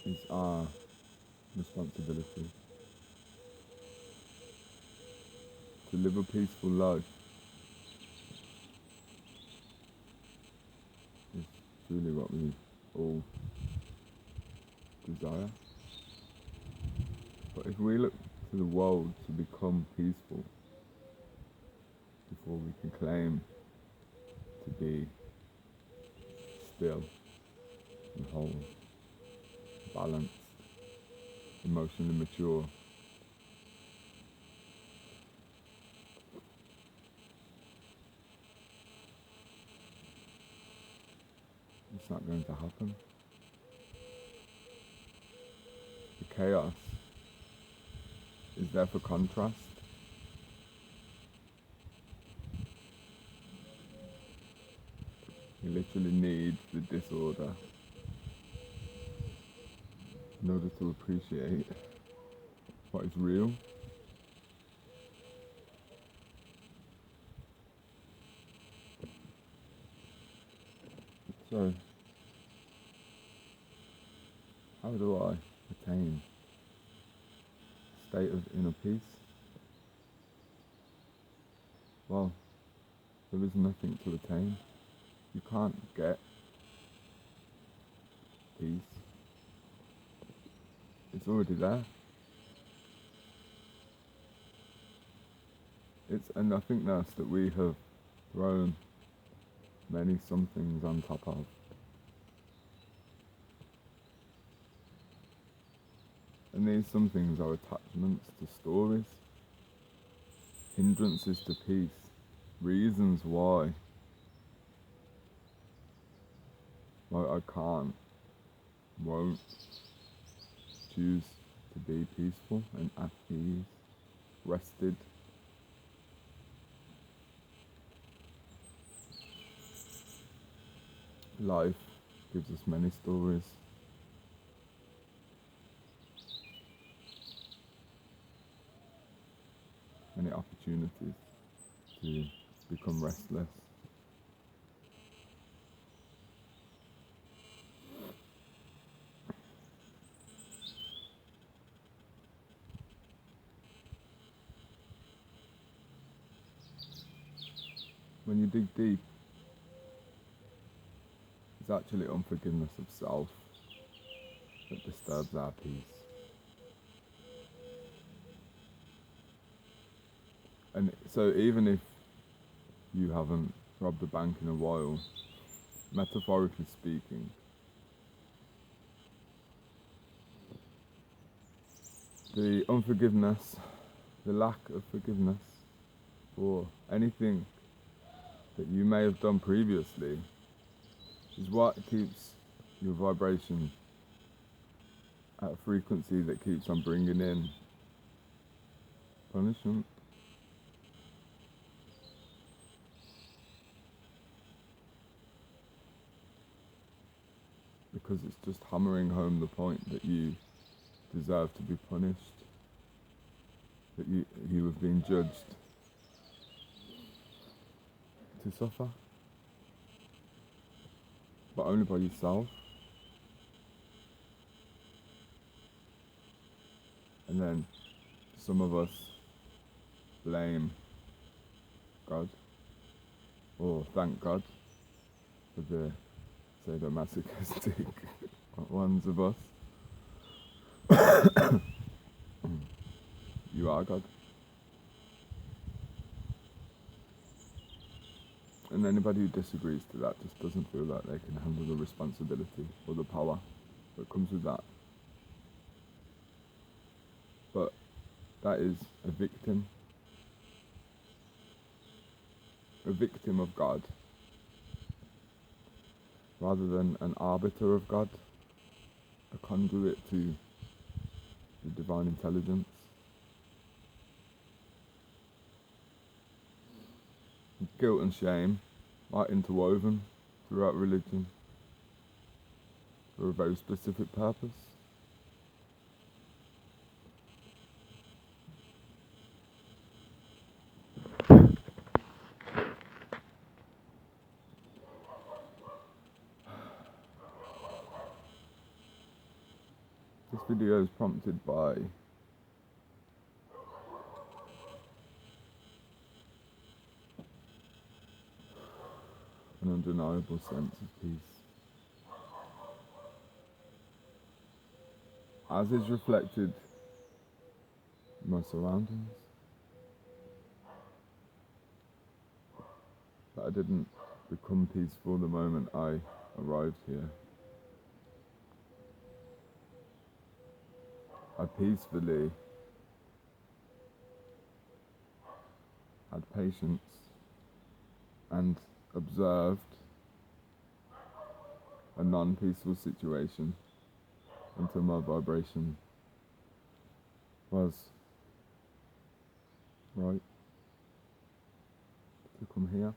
It's our responsibility to live a peaceful life. Is truly what we all desire. But if we look to the world to become peaceful before we can claim to be still and whole, balanced, emotionally mature, it's not going to happen. The chaos is there for contrast. You literally need the disorder in order to appreciate what is real. So, how do I attain a state of inner peace? Well, there is nothing to attain. You can't get peace. It's already there. It's a nothingness that we have thrown many somethings on top of. And these somethings are attachments to stories, hindrances to peace, reasons why I can't, won't choose to be peaceful and at ease, rested. Life gives us many stories. Many opportunities to become restless. When you dig deep, it's actually unforgiveness of self that disturbs our peace. And so even if you haven't robbed a bank in a while, metaphorically speaking, the unforgiveness, the lack of forgiveness for anything that you may have done previously is what keeps your vibration at a frequency that keeps on bringing in punishment. Because it's just hammering home the point that you deserve to be punished, that you have been judged to suffer, but only by yourself. And then some of us blame God, or thank God for the sadomasochistic ones of us. You are God. And anybody who disagrees to that just doesn't feel like they can handle the responsibility or the power that comes with that. But that is a victim of God, rather than an arbiter of God, a conduit to the divine intelligence. Guilt and shame are interwoven throughout religion for a very specific purpose. This video is prompted by an undeniable sense of peace, as is reflected in my surroundings. But I didn't become peaceful the moment I arrived here. I peacefully had patience and observed a non-peaceful situation until my vibration was right to come here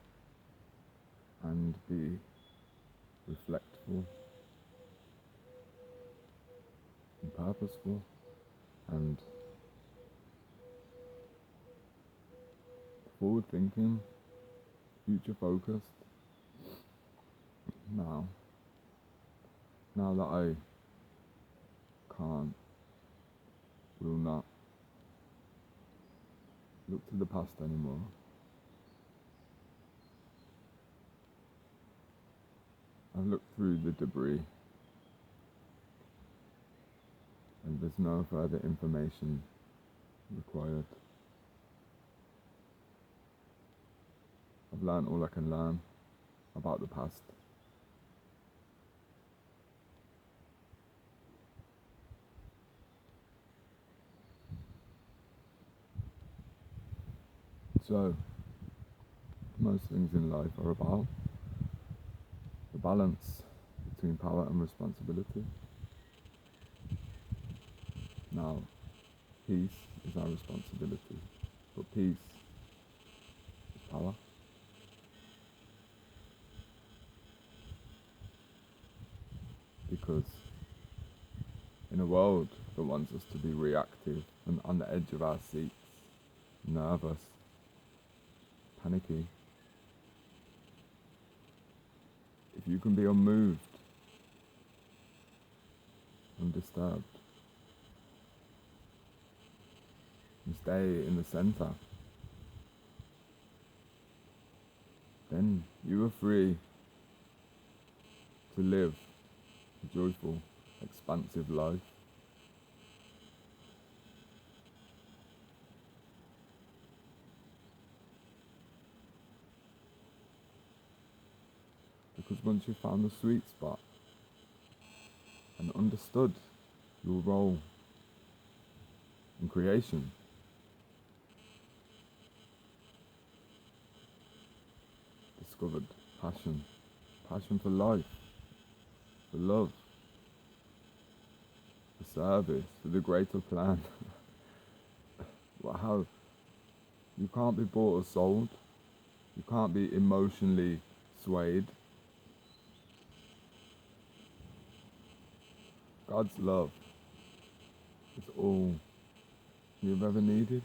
and be reflectful and purposeful and forward thinking, future focused. Now that I can't, will not look to the past anymore, I've looked through the debris and there's no further information required. I've learned all I can learn about the past. So, most things in life are about the balance between power and responsibility. Now, peace is our responsibility, but peace is power. Because in a world that wants us to be reactive and on the edge of our seats, nervous, panicky, if you can be unmoved, undisturbed, and stay in the center, then you are free to live a joyful, expansive life. Because once you've found the sweet spot and understood your role in creation, discovered passion for life, for love, for service, for the greater plan. Wow, you can't be bought or sold. You can't be emotionally swayed. God's love is all you've ever needed.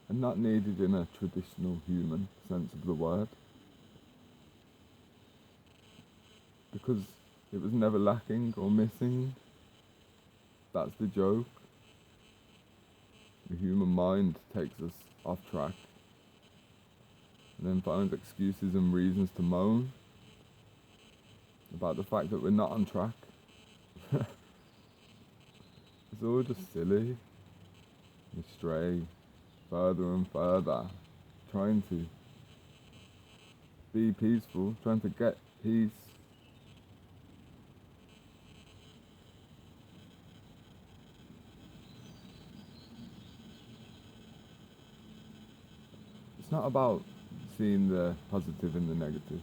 And not needed in a traditional human sense of the word. Because it was never lacking or missing. That's the joke. The human mind takes us off track and then finds excuses and reasons to moan about the fact that we're not on track. It's all just silly. We stray further and further, trying to be peaceful, trying to get peace. It's not about seeing the positive in the negative.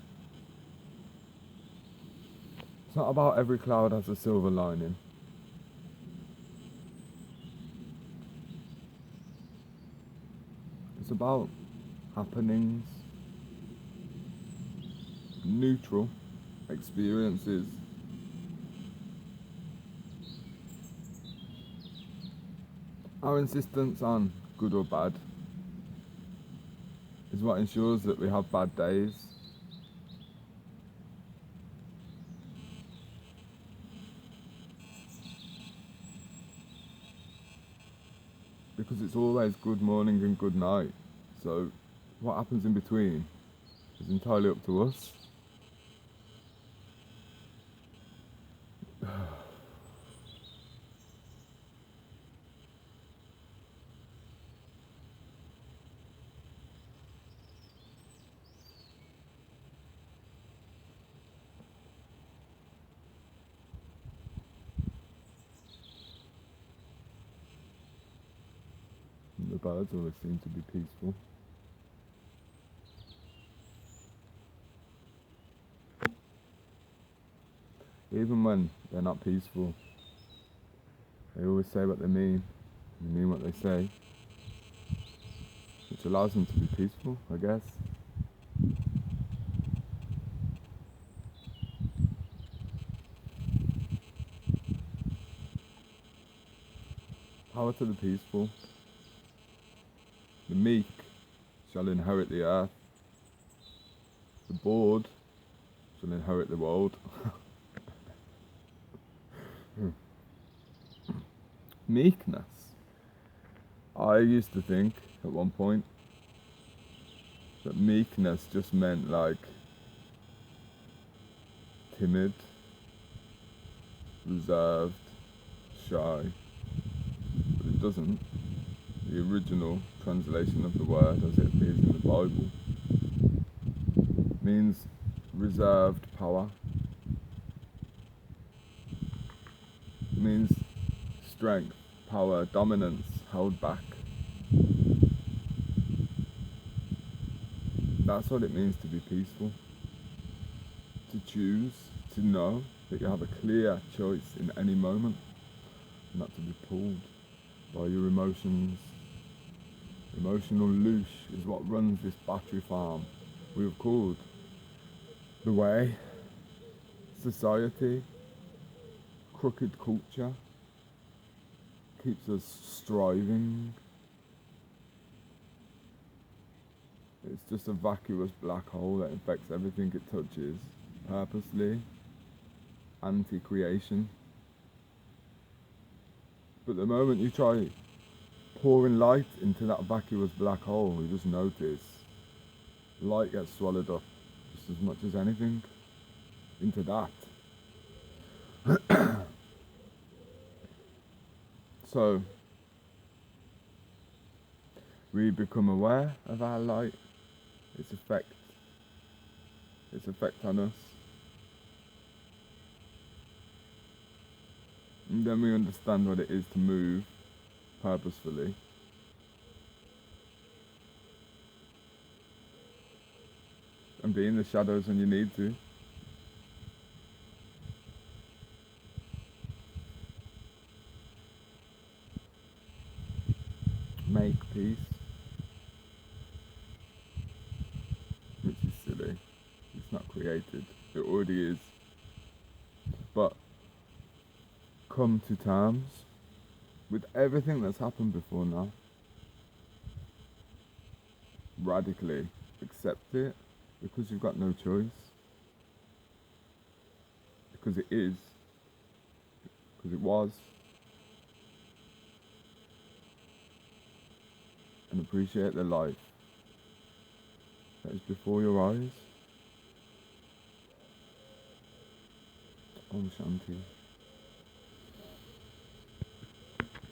It's not about every cloud has a silver lining. It's about happenings, neutral experiences. Our insistence on good or bad is what ensures that we have bad days. because it's always good morning and good night. So what happens in between is entirely up to us. The birds always seem to be peaceful. Even when they're not peaceful, they always say what they mean, and they mean what they say, which allows them to be peaceful, I guess. Power to the peaceful. The meek shall inherit the earth. The bored shall inherit the world. Meekness. I used to think at one point that meekness just meant like timid, reserved, shy, but it doesn't. The original translation of the word as it appears in the Bible means reserved power. It means strength, power, dominance held back. That's what it means to be peaceful. To choose, to know that you have a clear choice in any moment, not to be pulled by your emotions. Emotional loosh is what runs this battery farm we have called the way, society, crooked culture keeps us striving. It's just a vacuous black hole that infects everything it touches, purposely, anti-creation. But the moment you try pouring light into that vacuous black hole, you just notice light gets swallowed up just as much as anything into that. So we become aware of our light, its effect on us, and then we understand what it is to move purposefully. And be in the shadows when you need to. Make peace. Which is silly. It's not created. It already is. But come to terms with everything that's happened before now. Radically accept it, because you've got no choice. Because it is. Because it was. And appreciate the life that is before your eyes. Om Shanti.